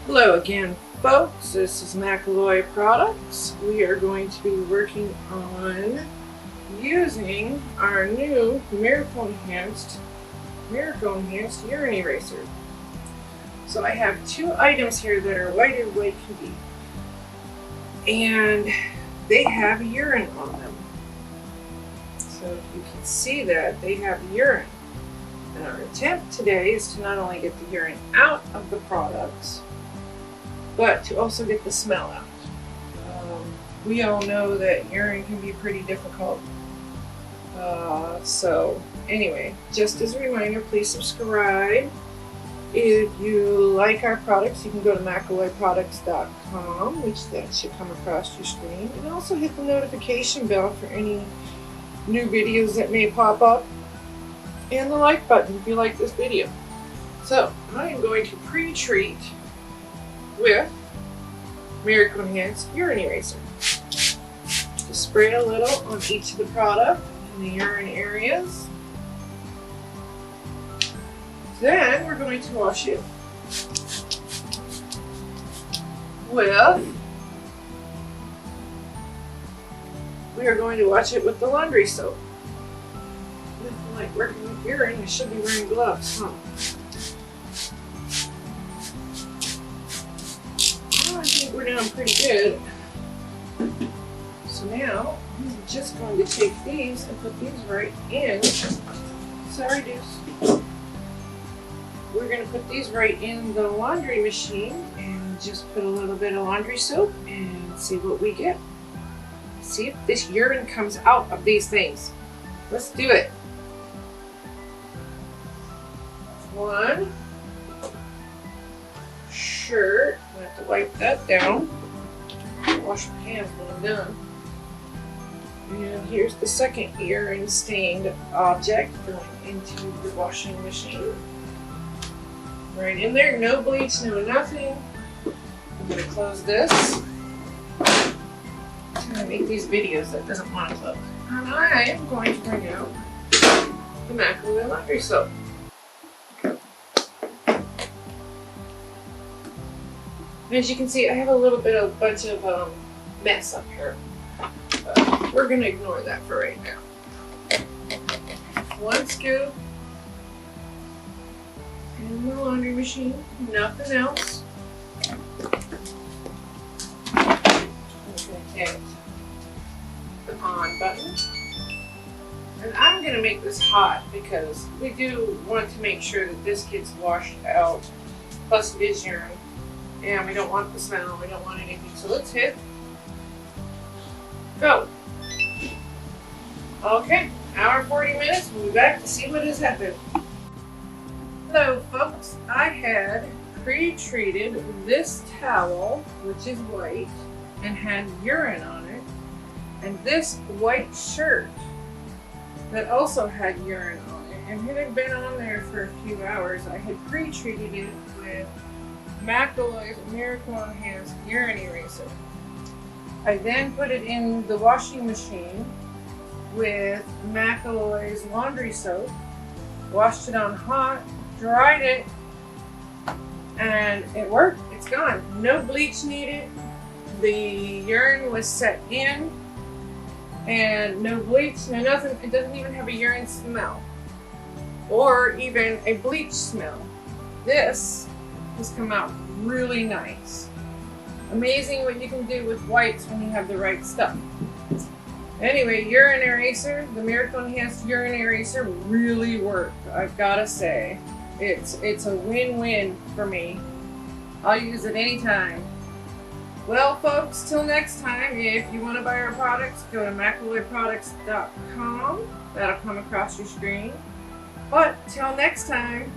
Hello again, folks. This is Macaloy Products. We are going to be working on using our new Miracle Enhanced Urine Eraser. So I have two items here that are white as white can be, and they have urine on them. So if you can see that, they have urine. And our attempt today is to not only get the urine out of the products, but to also get the smell out. We all know that urine can be pretty difficult. So anyway, just as a reminder, please subscribe. If you like our products, you can go to macaloyproducts.com, which that should come across your screen, and also hit the notification bell for any new videos that may pop up, and the like button if you like this video. So I am going to pre-treat with Miracle Enhanced Urine Eraser. Just spray a little on each of the product in the urine areas. Then we're going to wash it with the laundry soap. If you like working with urine, you should be wearing gloves, huh? Well, I think we're doing pretty good. So now I'm just going to take these and put these right in. Sorry, Deuce. We're going to put these right in the laundry machine and just put a little bit of laundry soap and see what we get. See if this urine comes out of these things. Let's do it. One. Sure, I have to wipe that down. Wash my hands when I'm done. And here's the second urine stained object going into the washing machine. Right in there, no bleach, no nothing. I'm going to close this. I'm going to make these videos that doesn't want to close. And I am going to bring out the Macaloy laundry soap. As you can see, I have a little bit of bunch of mess up here. But we're going to ignore that for right now. One scoop in the laundry machine, nothing else. I'm going to hit the on button. And I'm going to make this hot because we do want to make sure that this gets washed out, plus it is urine. And we don't want the smell, we don't want anything. So let's hit go. Okay, hour 40 minutes, we'll be back to see what has happened. Hello folks, I had pre-treated this towel, which is white, and had urine on it, and this white shirt that also had urine on it, and it had been on there for a few hours. I had pre-treated it with Macaloy's Miracle Enhanced Urine Eraser. I then put it in the washing machine with Macaloy's laundry soap, washed it on hot, dried it, and it worked. It's gone. No bleach needed. The urine was set in, and no bleach, no nothing. It doesn't even have a urine smell or even a bleach smell. This has come out really nice. Amazing what you can do with whites when you have the right stuff. Anyway, Urine Eraser, the Miracle Enhanced Urine Eraser really worked. I've got to say, it's a win-win for me. I'll use it anytime. Well, folks, till next time, if you want to buy our products, go to macaloyproducts.com. That'll come across your screen. But till next time,